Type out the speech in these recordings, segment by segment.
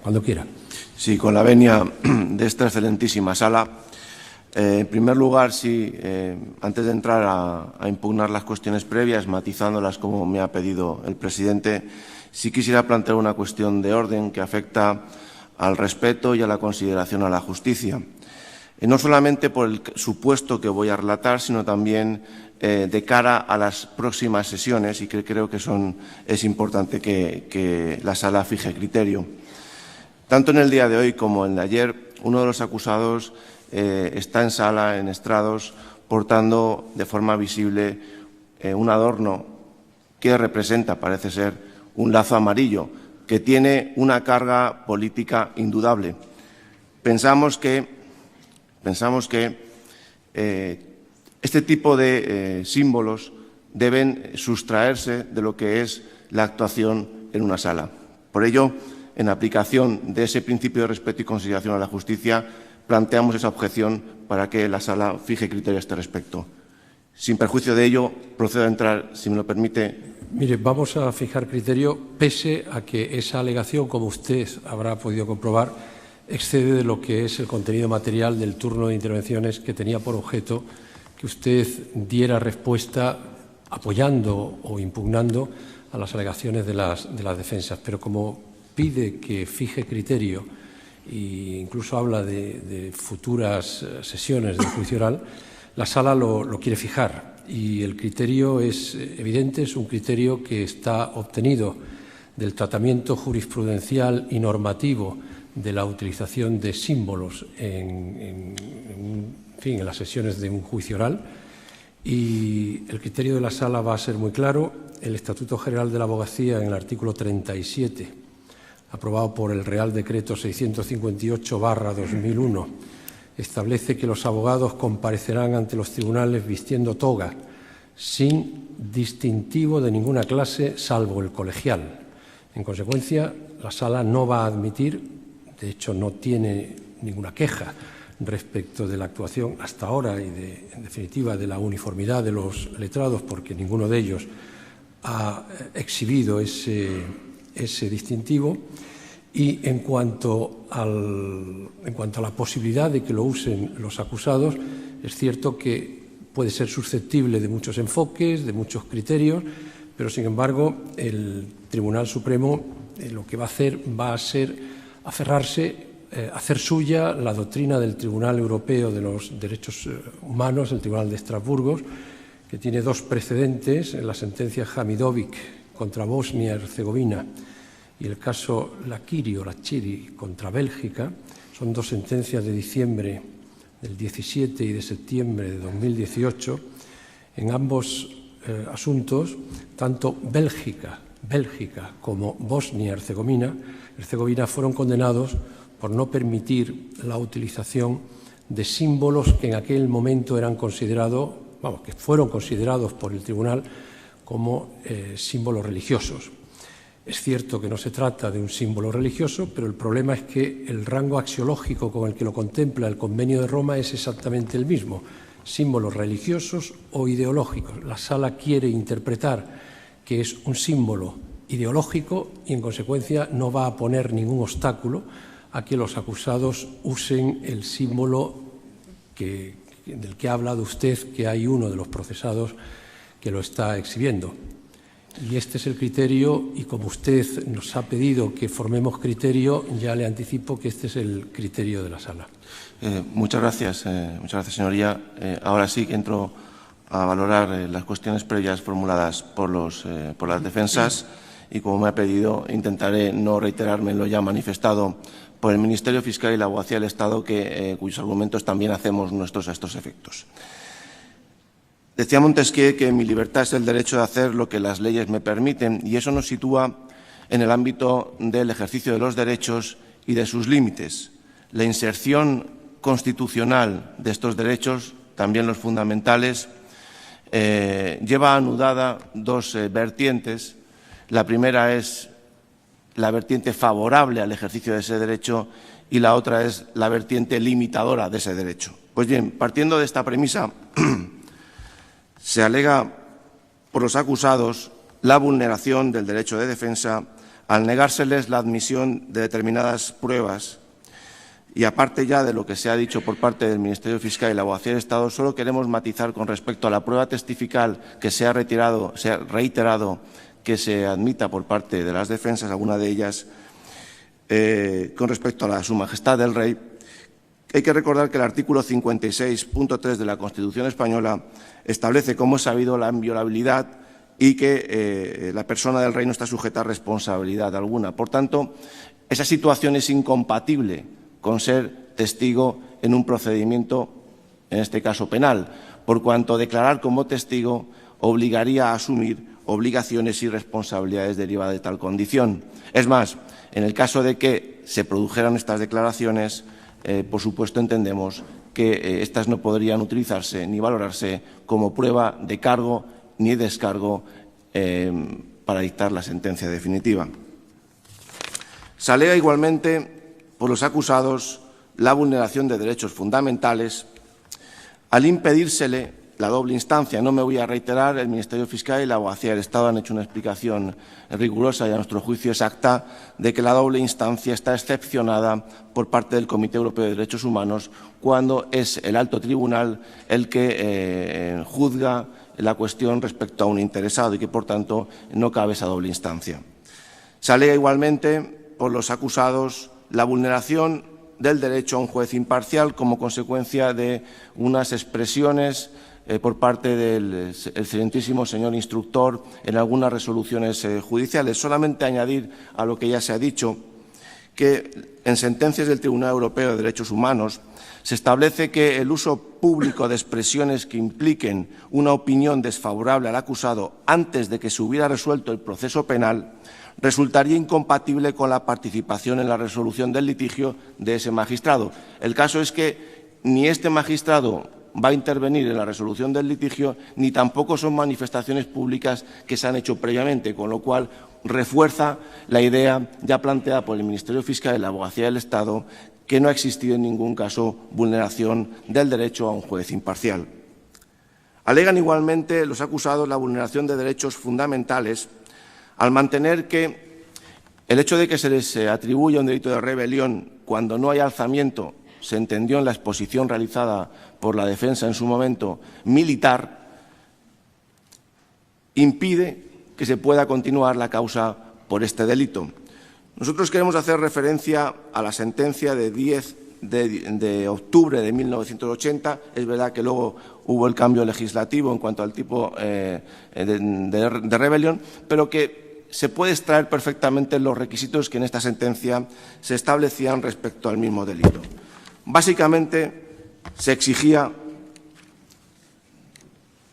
Cuando quiera. Sí, con la venia de esta excelentísima sala. En primer lugar, sí, antes de entrar a impugnar las cuestiones previas, matizándolas como me ha pedido el presidente, sí quisiera plantear una cuestión de orden que afecta al respeto y a la consideración a la justicia. No solamente por el supuesto que voy a relatar, sino también de cara a las próximas sesiones, y que creo que es importante que la sala fije criterio. Tanto en el día de hoy como en el de ayer, uno de los acusados está en sala, en estrados, portando de forma visible un adorno que representa, parece ser, un lazo amarillo, que tiene una carga política indudable. Pensamos que este tipo de símbolos deben sustraerse de lo que es la actuación en una sala. Por ello, en aplicación de ese principio de respeto y consideración a la justicia, planteamos esa objeción para que la sala fije criterio a este respecto. Sin perjuicio de ello, procedo a entrar, si me lo permite. Mire, vamos a fijar criterio pese a que esa alegación, como usted habrá podido comprobar, excede de lo que es el contenido material del turno de intervenciones que tenía por objeto que usted diera respuesta apoyando o impugnando a las alegaciones de las defensas. Pero como pide que fije criterio e incluso habla de futuras sesiones del juicio oral, la sala lo quiere fijar. Y el criterio es evidente, es un criterio que está obtenido del tratamiento jurisprudencial y normativo de la utilización de símbolos en las sesiones de un juicio oral. Y el criterio de la sala va a ser muy claro. El Estatuto General de la Abogacía, en el artículo 37, aprobado por el Real Decreto 658/2001, establece que los abogados comparecerán ante los tribunales vistiendo toga, sin distintivo de ninguna clase, salvo el colegial. En consecuencia, la sala no va a admitir, de hecho no tiene ninguna queja respecto de la actuación hasta ahora y, en definitiva, de la uniformidad de los letrados, porque ninguno de ellos ha exhibido ese distintivo. Y en cuanto a la posibilidad de que lo usen los acusados, es cierto que puede ser susceptible de muchos enfoques, de muchos criterios, pero sin embargo el Tribunal Supremo lo que va a ser aferrarse, hacer suya la doctrina del Tribunal Europeo de los Derechos Humanos, el Tribunal de Estrasburgo, que tiene dos precedentes, en la sentencia Hamidovic contra Bosnia y Herzegovina y el caso Lachiri contra Bélgica. Son dos sentencias de diciembre del 17 y de septiembre de 2018. En ambos asuntos, tanto Bélgica como Bosnia y Herzegovina fueron condenados por no permitir la utilización de símbolos que en aquel momento que fueron considerados por el tribunal como símbolos religiosos. Es cierto que no se trata de un símbolo religioso, pero el problema es que el rango axiológico con el que lo contempla el Convenio de Roma es exactamente el mismo: símbolos religiosos o ideológicos. La sala quiere interpretar que es un símbolo ideológico y, en consecuencia, no va a poner ningún obstáculo a que los acusados usen el símbolo del que ha hablado usted, que hay uno de los procesados que lo está exhibiendo. Y este es el criterio, y como usted nos ha pedido que formemos criterio, ya le anticipo que este es el criterio de la sala. Muchas gracias, señoría. Ahora sí que entro a valorar las cuestiones previas formuladas por las defensas y, como me ha pedido, intentaré no reiterarme en lo ya manifestado por el Ministerio Fiscal y la Abogacía del Estado, cuyos argumentos también hacemos nuestros a estos efectos. Decía Montesquieu que mi libertad es el derecho de hacer lo que las leyes me permiten, y eso nos sitúa en el ámbito del ejercicio de los derechos y de sus límites. La inserción constitucional de estos derechos, también los fundamentales, lleva anudada dos vertientes. La primera es la vertiente favorable al ejercicio de ese derecho y la otra es la vertiente limitadora de ese derecho. Pues bien, partiendo de esta premisa, se alega por los acusados la vulneración del derecho de defensa al negárseles la admisión de determinadas pruebas, y aparte ya de lo que se ha dicho por parte del Ministerio Fiscal y la Abogacía del Estado, solo queremos matizar con respecto a la prueba testifical que se ha reiterado que se admita por parte de las defensas, alguna de ellas, con respecto a Su Majestad el Rey. Hay que recordar que el artículo 56.3 de la Constitución española establece, como es sabido, la inviolabilidad y que la persona del rey no está sujeta a responsabilidad alguna. Por tanto, esa situación es incompatible con ser testigo en un procedimiento, en este caso penal, por cuanto declarar como testigo obligaría a asumir obligaciones y responsabilidades derivadas de tal condición. Es más, en el caso de que se produjeran estas declaraciones, por supuesto entendemos que estas no podrían utilizarse ni valorarse como prueba de cargo ni descargo para dictar la sentencia definitiva. Se alega igualmente por los acusados la vulneración de derechos fundamentales al impedírsele la doble instancia. No me voy a reiterar, el Ministerio Fiscal y la Abogacía del Estado han hecho una explicación rigurosa y a nuestro juicio exacta de que la doble instancia está excepcionada por parte del Comité Europeo de Derechos Humanos cuando es el alto tribunal el que juzga la cuestión respecto a un interesado y que, por tanto, no cabe esa doble instancia. Se alega igualmente por los acusados la vulneración del derecho a un juez imparcial como consecuencia de unas expresiones por parte del excelentísimo señor instructor en algunas resoluciones judiciales. Solamente añadir a lo que ya se ha dicho que en sentencias del Tribunal Europeo de Derechos Humanos se establece que el uso público de expresiones que impliquen una opinión desfavorable al acusado antes de que se hubiera resuelto el proceso penal resultaría incompatible con la participación en la resolución del litigio de ese magistrado. El caso es que ni este magistrado va a intervenir en la resolución del litigio, ni tampoco son manifestaciones públicas que se han hecho previamente, con lo cual refuerza la idea ya planteada por el Ministerio Fiscal y la Abogacía del Estado que no ha existido en ningún caso vulneración del derecho a un juez imparcial. Alegan igualmente los acusados la vulneración de derechos fundamentales al mantener que el hecho de que se les atribuya un delito de rebelión cuando no hay alzamiento, se entendió en la exposición realizada por la defensa en su momento militar, impide que se pueda continuar la causa por este delito. Nosotros queremos hacer referencia a la sentencia de 10 de octubre de 1980. Es verdad que luego hubo el cambio legislativo en cuanto al tipo de rebelión, pero que se puede extraer perfectamente los requisitos que en esta sentencia se establecían respecto al mismo delito. Básicamente, se exigía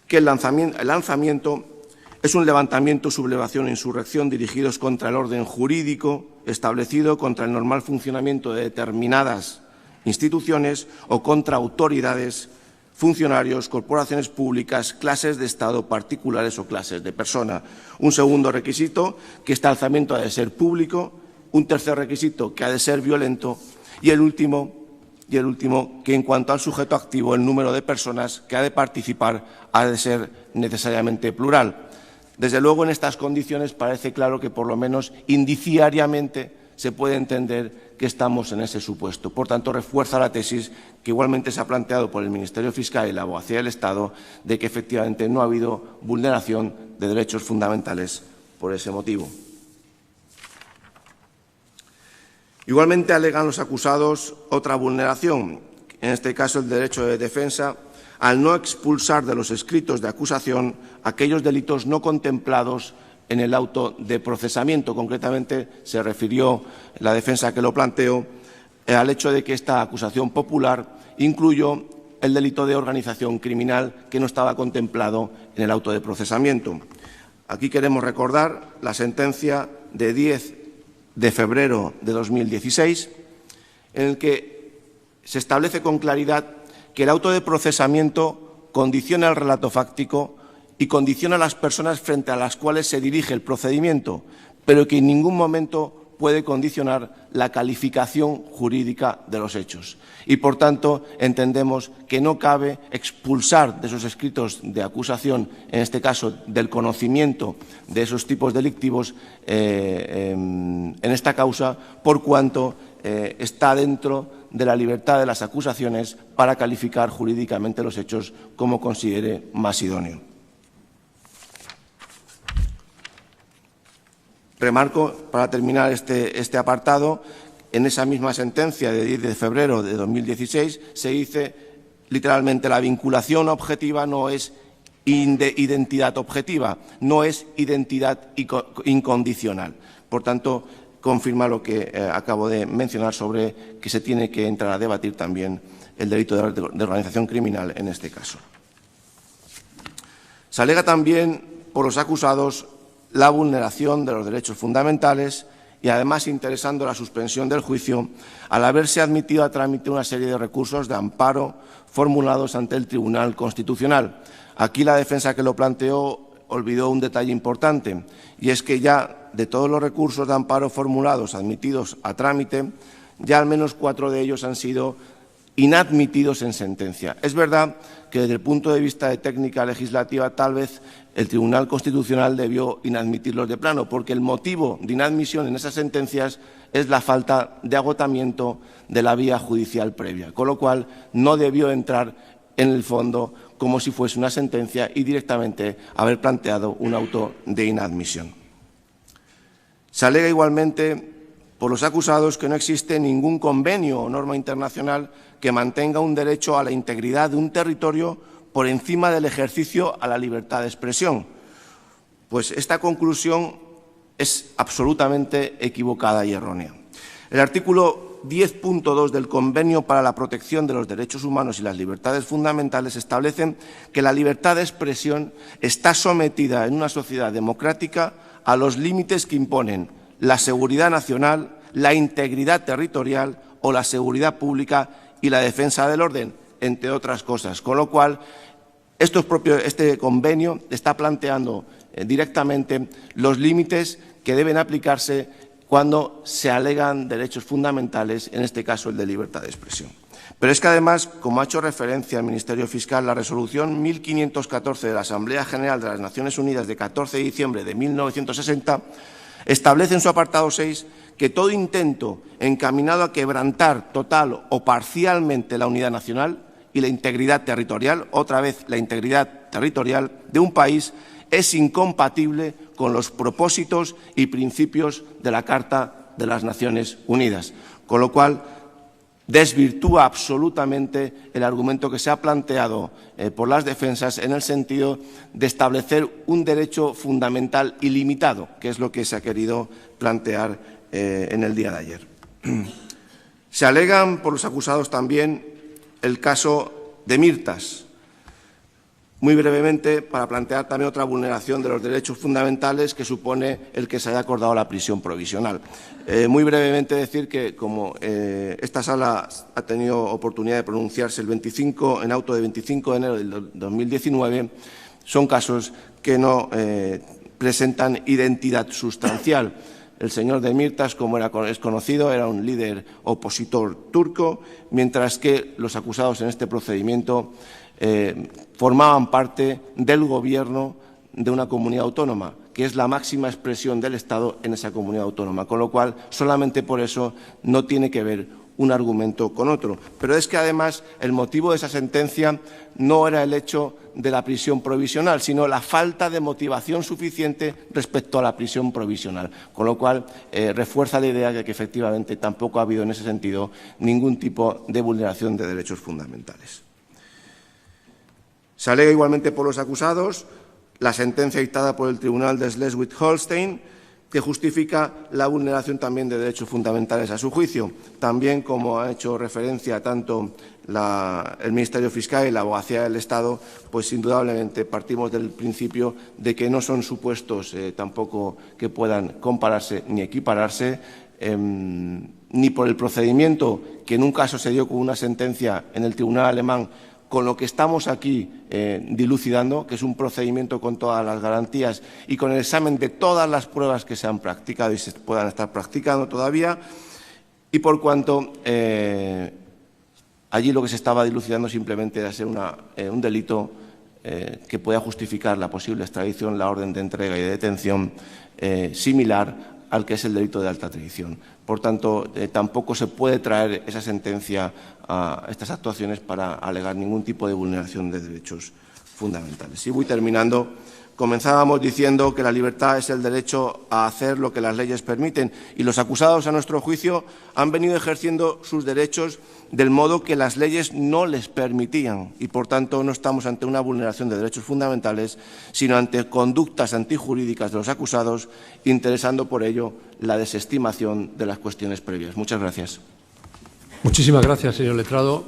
que el lanzamiento es un levantamiento, sublevación e insurrección dirigidos contra el orden jurídico establecido, contra el normal funcionamiento de determinadas instituciones o contra autoridades, funcionarios, corporaciones públicas, clases de Estado particulares o clases de persona. Un segundo requisito, que este alzamiento ha de ser público. Un tercer requisito, que ha de ser violento. Y el último, que en cuanto al sujeto activo, el número de personas que ha de participar ha de ser necesariamente plural. Desde luego, en estas condiciones parece claro que, por lo menos indiciariamente, se puede entender que estamos en ese supuesto. Por tanto, refuerza la tesis que igualmente se ha planteado por el Ministerio Fiscal y la Abogacía del Estado de que efectivamente no ha habido vulneración de derechos fundamentales por ese motivo. Igualmente alegan los acusados otra vulneración, en este caso el derecho de defensa, al no expulsar de los escritos de acusación aquellos delitos no contemplados en el auto de procesamiento. Concretamente, se refirió la defensa que lo planteó al hecho de que esta acusación popular incluyó el delito de organización criminal que no estaba contemplado en el auto de procesamiento. Aquí queremos recordar la sentencia de 10 de febrero de 2016, en el que se establece con claridad que el auto de procesamiento condiciona el relato fáctico y condiciona a las personas frente a las cuales se dirige el procedimiento, pero que en ningún momento puede condicionar la calificación jurídica de los hechos. Y, por tanto, entendemos que no cabe expulsar de esos escritos de acusación, en este caso del conocimiento de esos tipos delictivos en esta causa, por cuanto está dentro de la libertad de las acusaciones para calificar jurídicamente los hechos como considere más idóneo. Remarco, para terminar este apartado, en esa misma sentencia de 10 de febrero de 2016 se dice literalmente: la vinculación objetiva no es identidad objetiva, no es identidad incondicional. Por tanto, confirma lo que acabo de mencionar sobre que se tiene que entrar a debatir también el delito de organización criminal en este caso. Se alega también por los acusados la vulneración de los derechos fundamentales y, además, interesando la suspensión del juicio al haberse admitido a trámite una serie de recursos de amparo formulados ante el Tribunal Constitucional. Aquí la defensa que lo planteó olvidó un detalle importante, y es que ya de todos los recursos de amparo formulados admitidos a trámite, ya al menos 4 de ellos han sido inadmitidos en sentencia. Es verdad que, desde el punto de vista de técnica legislativa, tal vez el Tribunal Constitucional debió inadmitirlos de plano, porque el motivo de inadmisión en esas sentencias es la falta de agotamiento de la vía judicial previa, con lo cual no debió entrar en el fondo como si fuese una sentencia y directamente haber planteado un auto de inadmisión. Se alega igualmente por los acusados que no existe ningún convenio o norma internacional que mantenga un derecho a la integridad de un territorio por encima del ejercicio a la libertad de expresión. Pues esta conclusión es absolutamente equivocada y errónea. El artículo 10.2 del Convenio para la Protección de los Derechos Humanos y las Libertades Fundamentales establece que la libertad de expresión está sometida en una sociedad democrática a los límites que imponen la seguridad nacional, la integridad territorial o la seguridad pública y la defensa del orden, entre otras cosas. Con lo cual, este convenio está planteando directamente los límites que deben aplicarse cuando se alegan derechos fundamentales, en este caso el de libertad de expresión. Pero es que, además, como ha hecho referencia el Ministerio Fiscal, la Resolución 1514 de la Asamblea General de las Naciones Unidas de 14 de diciembre de 1960 establece en su apartado 6 que todo intento encaminado a quebrantar total o parcialmente la unidad nacional y la integridad territorial, otra vez la integridad territorial de un país, es incompatible con los propósitos y principios de la Carta de las Naciones Unidas, con lo cual desvirtúa absolutamente el argumento que se ha planteado por las defensas en el sentido de establecer un derecho fundamental ilimitado, que es lo que se ha querido plantear en el día de ayer. Se alegan por los acusados también el caso de Mirtas. Muy brevemente, para plantear también otra vulneración de los derechos fundamentales que supone el que se haya acordado la prisión provisional. Muy brevemente decir que, como esta sala ha tenido oportunidad de pronunciarse en auto de 25 de enero del 2019, son casos que no presentan identidad sustancial. El señor de Mirtas, como es conocido, era un líder opositor turco, mientras que los acusados en este procedimiento formaban parte del gobierno de una comunidad autónoma, que es la máxima expresión del Estado en esa comunidad autónoma, con lo cual solamente por eso no tiene que ver un argumento con otro. Pero es que, además, el motivo de esa sentencia no era el hecho de la prisión provisional, sino la falta de motivación suficiente respecto a la prisión provisional, con lo cual refuerza la idea de que efectivamente tampoco ha habido en ese sentido ningún tipo de vulneración de derechos fundamentales. Se alega igualmente por los acusados la sentencia dictada por el Tribunal de Schleswig-Holstein, que justifica la vulneración también de derechos fundamentales a su juicio. También, como ha hecho referencia tanto el Ministerio Fiscal y la Abogacía del Estado, pues indudablemente partimos del principio de que no son supuestos tampoco que puedan compararse ni equipararse, ni por el procedimiento que en un caso se dio con una sentencia en el Tribunal alemán con lo que estamos aquí dilucidando, que es un procedimiento con todas las garantías y con el examen de todas las pruebas que se han practicado y se puedan estar practicando todavía, y por cuanto allí lo que se estaba dilucidando simplemente era ser un delito que pueda justificar la posible extradición, la orden de entrega y de detención similar al que es el delito de alta traición. Por tanto, tampoco se puede traer esa sentencia a estas actuaciones para alegar ningún tipo de vulneración de derechos fundamentales. Y voy terminando. Comenzábamos diciendo que la libertad es el derecho a hacer lo que las leyes permiten y los acusados, a nuestro juicio, han venido ejerciendo sus derechos del modo que las leyes no les permitían y, por tanto, no estamos ante una vulneración de derechos fundamentales, sino ante conductas antijurídicas de los acusados, interesando por ello la desestimación de las cuestiones previas. Muchas gracias. Muchísimas gracias, señor letrado.